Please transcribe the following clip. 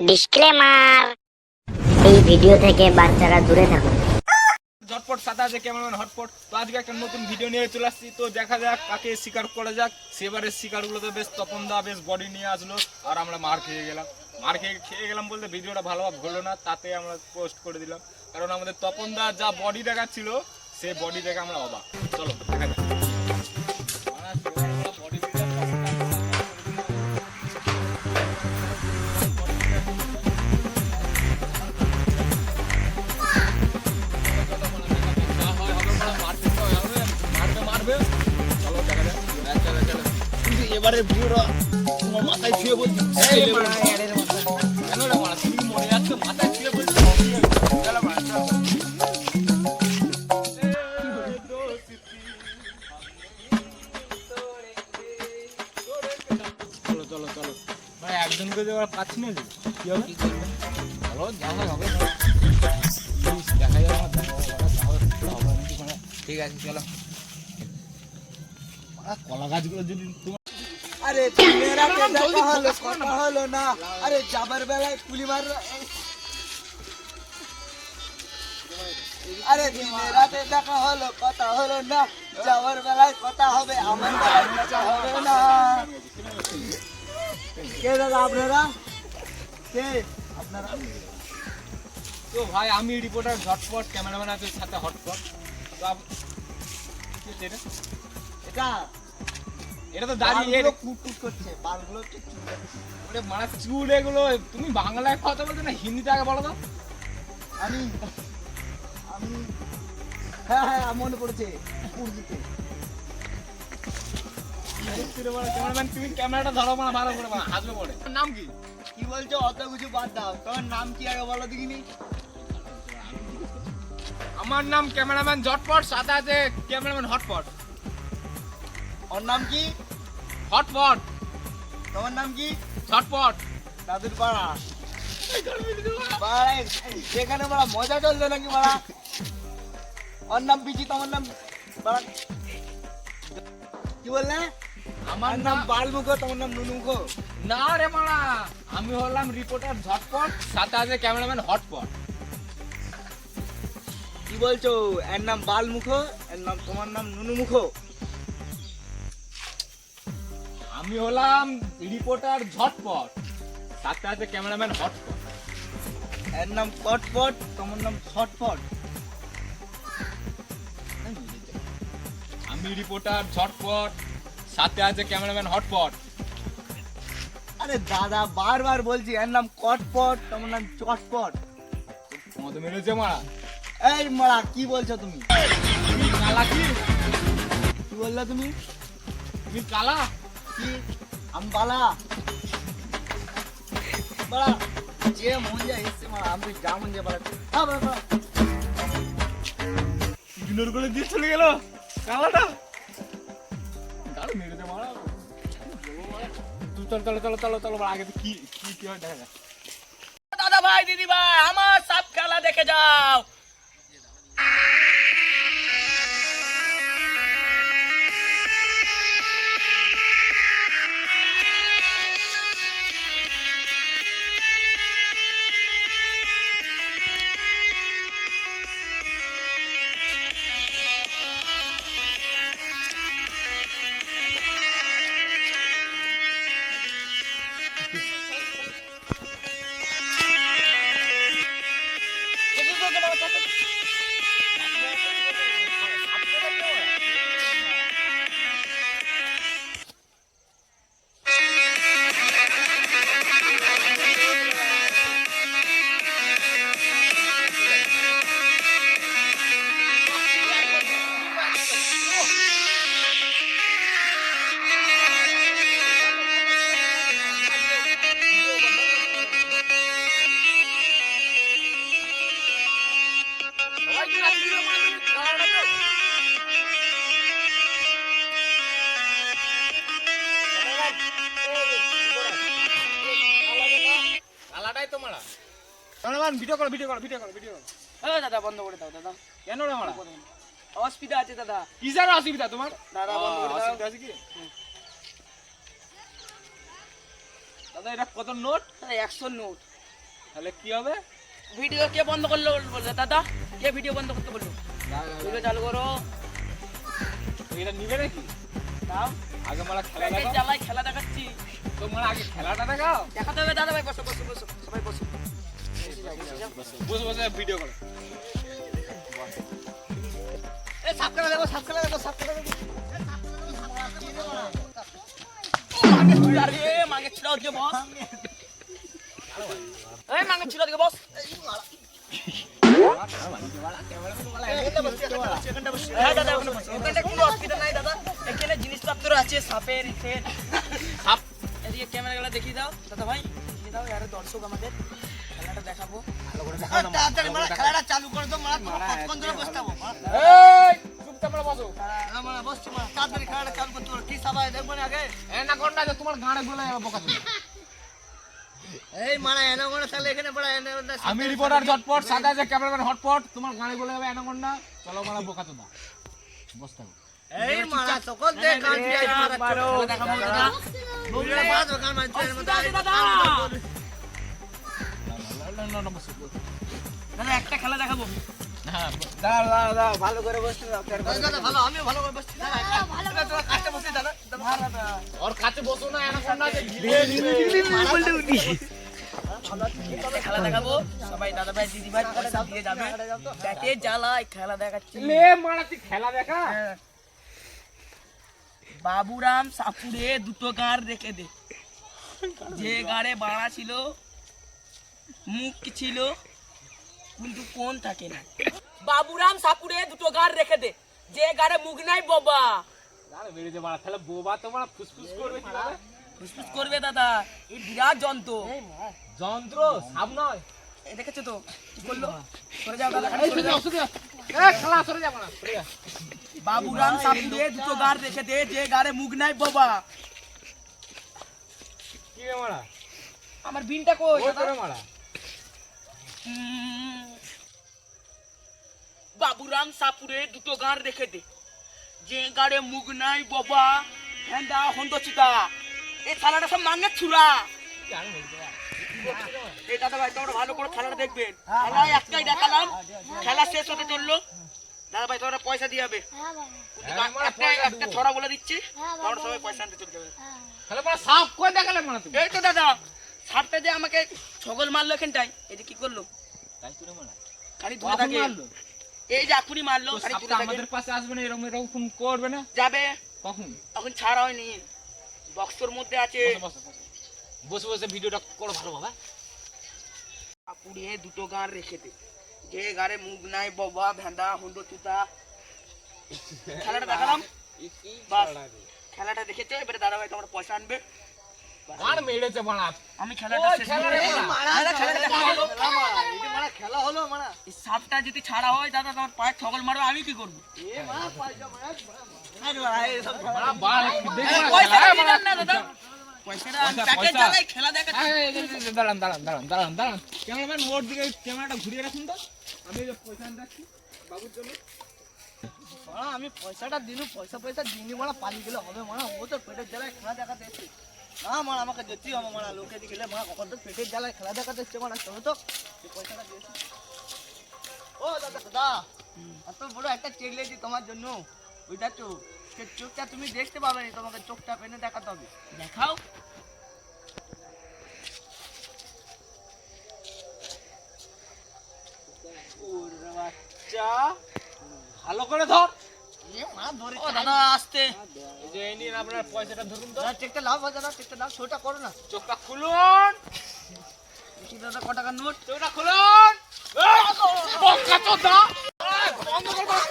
Disclaimer, এই video থেকে বাচ্চারা দূরে থাকুন। ঝটপট সাথে আছে ক্যামেরাম্যান হটপট। তো আজকে একটা নতুন ভিডিও নিয়ে চলে আসছি। তো দেখা যাক কাকে শিকার করা যাক। সেবারের শিকারগুলো তো বেশ তপন দা বেশ বডি নিয়ে আসলো, আর আমরা মার খেয়ে গেলাম। খেয়ে গেলাম বলতে ভিডিওটা ভালোভাবে হলো না, তাতে আমরা পোস্ট করে দিলাম। কারণ আমাদের তপন দা যা বডি দেখাচ্ছিল, সেই বডি দেখে আমরা অবাক। চলো দেখা যাক। এবারে ভিডিওটা তোমার মাথায় ছুঁয়ে বলছি, কেন রে মারা তুমি মরে যাচ্ছ, মাথায় ছুঁয়ে বলছি। চলো চলো চলো ভাই, একজনকে যে পাচ্ছি না, কি হবে কি করবে? চলো যা হয় হবে, দেখা যাবে। ঠিক আছে চলো। কলা গাছগুলো যদি আরে দিনের রাতে দেখা হলো, কথা হলো না। আরে যাবার বেলায় পুলি মারলো। আরে দিনের রাতে দেখা হলো, কথা হলো না। যাবার বেলায় কথা হবে, আমার বেলায় কথা হবে না। কে দাদা আপনারা? কে আপনারা? তো ভাই আমি রিপোর্টার ঝটপট, ক্যামেরাম্যান আছে সাথে হটপট। তো এটা এটা তো দাঁড়িয়ে কুটকুট করছে, বালগুলো ঠিক ওরে মারা চুল এগুলো। তুমি বাংলায় কথা বলছো না হিন্দিতে আগে বলো তো। আমি আমি হ্যাঁ হ্যাঁ মনে পড়েছে, উর্দুতে। ক্যামেরাম্যান তুমি ক্যামেরাটা ধরো, মানে ভালো করে হাসবে পড়ে। নাম কি? কি বলছো? অত কিছু বাদ দাও, তোমার নাম কি আগে বলো দেখিনি। আমার নাম ক্যামেরাম্যান ঝটপট, সাথে আছে ক্যামেরাম্যান হটপট। ওর নাম কি? হটপট। তোমার নাম কি? ঝটপট। দাদুর পাড়া। পাড়ায় সেখানে বড় মজা চলছে নাকি বড়া? ওর নাম পিচি, তোমার নাম বড়া কি বললে? আমার নাম বালমুখো, তোমার নাম নুনুমুখো। না রে মারা, আমি হলাম রিপোর্টার ঝটপট, সাথে আছে ক্যামেরাম্যান হটপট। কি বলছো? এর নাম বালমুখো, এর নাম তোমার নাম নুনুমুখো। আমি হলাম রিপোর্টার ঝটপট, সাথে আছে ক্যামেরাম্যান হটপট। এর নাম পটপট, তোমার নাম ছটপট। আমি রিপোর্টার ঝটপট, সাথে আছে ক্যামেরাম্যান হটপট। আরে দাদা বারবার বলছি, এর নাম কটপট, তোমার নাম চটপট। তোমার তো মেরেছে মারা। এই মারা কি বলছো তুমি? তুমি কালা কি? কি বললে তুমি? তুমি কালা কি? আমি বালা বালা, যে মন যায় এসছে মারা, আমি যা মন যায় বালা। হ্যাঁ বালা বালা। ইগনোর করে দিয়ে চলে গেল কালাটা। গাড়ি মেরেছে মারা। চলো চলো চলো চলো চলো, আগে তো কি কি কি হয় দেখা যাক। দাদা ভাই দিদি ভাই, আমার সব খেলা দেখে যাও। ভিডিও করো ভিডিও করো ভিডিও করো ভিডিও করো। দাদা বন্ধ করে দাও দাদা। কেন রে মারা? অসুবিধা আছে দাদা। কিসের অসুবিধা তোমার? দাদা বন্ধ করে দাও। অসুবিধা আছে কি? দাদা এটা কত নোট? 100 নোট। তাহলে কি হবে? ভিডিও কে বন্ধ করলো বললো দাদা? কে ভিডিও বন্ধ করতে বললো? ভিডিও চালু করো। এটা নিবে নাকি? দাও। আগে মারা খেলা প্যাকেট দেখাও। জ্বালাই খেলা দেখাচ্ছি। তোমরা আগে খেলাটা দেখাও। দেখাতে হবে দাদা ভাই, বসো বসো বসো, সবাই বসো। বসে বসে ভিডিও করো। এ সাবস্ক্রাইব করো, সাবস্ক্রাইব করো, সাবস্ক্রাইব করো। আরে মাগে ছিল ওদিকে বস। এই মাগে ছিল ওদিকে বস। হ্যাঁ দাদা, ওখানে বসো। ওখানে কোনো অসুবিধা নাই দাদা, এখানে জিনিসপত্র আছে, সাপের ইটের সাপ। এদিকে ক্যামেরাগুলো দেখিয়ে দাও দাদা ভাই, দেখিয়ে দাও। আরে দর্শক আমাদের খেলাটা দেখাবো। তাড়াতাড়ি মারা খেলাটা চালু করে দাও, মারা কতক্ষণ ধরে বসতে হবে? এই চুপচাপ মারা বসো। হ্যাঁ মারা বসছি, মারা তাড়াতাড়ি খেলাটা চালু করতে হবে। কি সবাই দেখবো না আগে? অ্যানাকোন্ডা যে তোমার গাড়ে গুলো বোকা তুমি। এই মারা এনে করে তাহলে এখানে পড়া এনে আমি রিপোর্টার ঝটপট, সাদা যে ক্যামেরাম্যান হটপট, তোমার গাড়ে গুলো যাবে অ্যানাকোন্ডা। চলো মারা বোকা তো দাও। বসতে হবে। এই মারা সকল দেখ কান দিয়ে মারা মারো। দেখাবো দাদা। বউরা বাদ গান মারছে এর মধ্যে দাদা বসো। দাদা একটা খেলা দেখাবো। হ্যাঁ দাও ভালো করে বসতে দাও। দাদা ভালো, আমিও ভালো করে বসছি। দাদা তোরা কাছে বসে দাদা। দাদা ওর কাছে বসো না, অ্যানাকোন্ডা যে খেলা দেখাবো। সবাই দাদা ভাই দিদি ভাই পয়সা দিয়ে যাবে। দেখে জ্বালায় খেলা দেখাচ্ছি। লে মারা তুই খেলা দেখা। বাবুরাম সাপুরে দুটো গাঁড় রেখে দে, যে গাড়ে বাড়া ছিল মুখ ছিল কিন্তু কোন থাকে না। বাবুরাম সাপুরে দুটো গাঁড় রেখে দে, যে গাড়ে মুখ নাই বাবা। আরে বেরিয়ে মারা, তাহলে বোবা তোমার ফুসফুস করবে কি হবে? ফুসফুস করবে দাদা, এই বিরাট যন্ত্র। যন্ত্র সাপ নয়। এই দেখেছো তো কি করলো? সরে যাও দাদা, এই শুধু শুধু খেলা সরে যা মারা, সরে যা। বাবুরাম সাপুরে দুটো গাঁড় রেখে দে, যে গাড়ে মুখ নাই বাবা। কি রে মারা? আমার বিনটা কই ওই করে মারা। বাবুরাম সাপুরে দুটো গাঁড় রেখে দে, যে গাড়ে মুখ নাই বাবা। হ্যান্ডা হন্দচিতা, এই খেলাটা সব মাঙ্গের ছুরা। এই দাদা ভাই তোমরা ভালো করে খেলাটা দেখবেন। খেলা একটাই দেখালাম, খেলা শেষ হতে চললো। দাদা ভাই তোমরা পয়সা দিয়ে যাবে। একটা ছড়া বলে দিচ্ছি, তোমরা সবাই পয়সা আনতে চলে যাবে। তাহলে মারা সাপ কই দেখালে মারা তুমি? এই তো দাদা, সাপটা যে আমাকে ছগল মারলো এখানটায়, এই যে কি করলো? তাই করে মারা। খালি ধরে থাকে। এই যে এখনই মারলো, খালি সাপটা ধরে থাকে। আমাদের পাশে আসবে না, এরকম এরকম করবে না। যাবে, কখন? এখন ছাড়া হয়নি, বক্সের মধ্যে আছে। বসে বসে ভিডিওটা করো ভালো বাবা। পুড়িয়ে দুটো গাঁড় রেখে দে, যে গাড়ে মুখ নাই বাবা। ভেন্দা হুন্ড চুতা। খেলাটা দেখালাম, বাস। খেলাটা দেখেছো, এবারে দাদা ভাই তোমরা পয়সা আনবে। আর মেরেছে মারা। আমি খেলাটা শেষ করে দেবো। খেলাটা দেখা হলো। খেলা হলো মারা। এই সাপটা যদি ছাড়া হয় দাদা, তোমার পায়ে ছগল মারো, আমি কি করবো? এ মারা পয়সা মারা। মারা বাল দেখো না। পয়সা দিয়ে দেন না দাদা, পয়সাটা প্যাকেট জ্বালাই খেলা দেখাচ্ছি। দাঁড়ান দাঁড়ান দাঁড়ান দাঁড়ান দাঁড়ান। ক্যামেরাম্যান ওর দিকে ক্যামেরাটা ঘুরিয়ে রাখুন তো। আমি এই যে পয়সা আনতে যাচ্ছি বাবুর জন্য। মারা আমি পয়সাটা দিলু, পয়সা দিনি মারা, পালিয়ে গেলে হবে মারা। ও তো পেটের জ্বালায় খেলা দেখাতে এসেছে। না মারা আমাকে যেতেই হবে মারা, লোকে গেলে মারা কখন তো পেটের জ্বালায় খেলা দেখাতে এসছে মারা। চলো তো এই পয়সাটা দিয়েছি। ও দাদা দাদা, এত বড় একটা চেক লেছি তোমার জন্য, ওইটা তো সে চোখটা তুমি দেখতে পাবে না, তোমাকে চোখটা পেনে দেখাতে হবে। দেখাও। ওরে বাচ্চা, ভালো করে ধর। এ মারা ধরে ও দাদা আসতে। এই যে এই নিন আপনার পয়সাটা ধরুন তো। চেকটা লাভ হয় দাদা, চেকটা লাভ, শোটা করো না। চোখটা খুলুন। দেখি দাদা ক টাকার নোট। চোখটা খুলুন। বক্কা চোদা। বন্ধ কর।